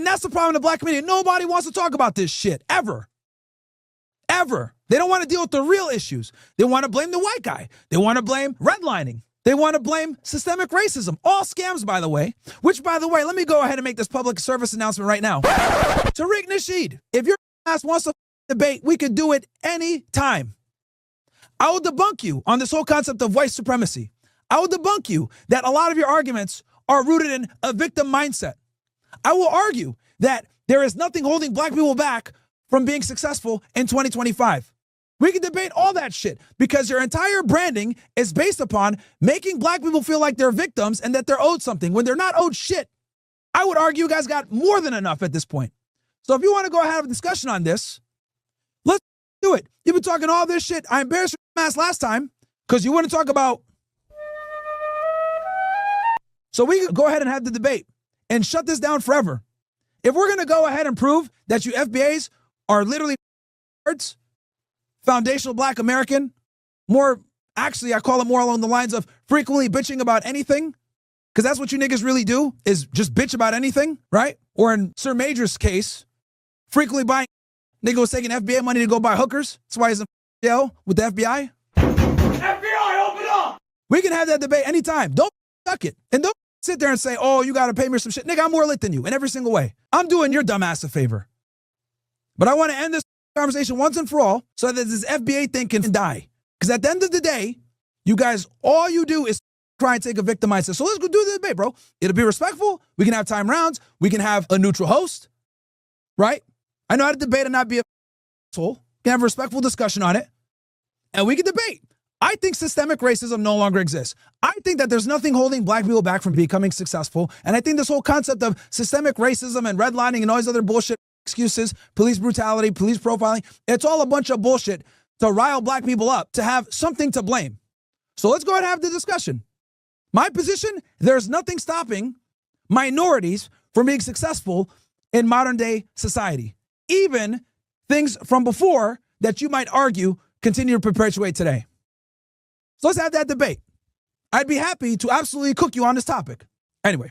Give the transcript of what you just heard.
And that's the problem in the black community. Nobody wants to talk about this shit, ever. Ever. They don't want to deal with the real issues. They want to blame the white guy. They want to blame redlining. They want to blame systemic racism. All scams, by the way. Which, by the way, let me go ahead and make this public service announcement right now. Tariq Nasheed, if your ass wants to debate, we could do it any time. I will debunk you on this whole concept of white supremacy. I will debunk you that a lot of your arguments are rooted in a victim mindset. I will argue that there is nothing holding black people back from being successful in 2025. We can debate all that shit because your entire branding is based upon making black people feel like they're victims and that they're owed something when they're not owed shit. I would argue you guys got more than enough at this point. So if you want to go ahead and have a discussion on this, let's do it. You've been talking all this shit. I embarrassed your ass last time because you want to talk about. So we can go ahead and have the debate and shut this down forever. If we're going to go ahead and prove that you FBAs are literally words, foundational black American, more, actually, I call it more along the lines of frequently bitching about anything, because that's what you niggas really do, is just bitch about anything, right? Or in Sir Major's case, frequently buying, nigga was taking FBA money to go buy hookers. That's why he's in jail with the FBI. FBI, open up! We can have that debate anytime. Don't suck it. And don't sit there and say, oh, you got to pay me some shit. Nigga, I'm more lit than you in every single way. I'm doing your dumb ass a favor. But I want to end this conversation once and for all so that this FBA thing can die. Because at the end of the day, you guys, all you do is try and take a victim mindset. So let's go do the debate, bro. It'll be respectful. We can have time rounds. We can have a neutral host, right? I know how to debate and not be a asshole. We can have a respectful discussion on it. And we can debate. I think systemic racism no longer exists. I think that there's nothing holding black people back from becoming successful. And I think this whole concept of systemic racism and redlining and all these other bullshit excuses, police brutality, police profiling, it's all a bunch of bullshit to rile black people up, to have something to blame. So let's go ahead and have the discussion. My position, there's nothing stopping minorities from being successful in modern day society. Even things from before that you might argue continue to perpetuate today. So let's have that debate. I'd be happy to absolutely cook you on this topic. Anyway.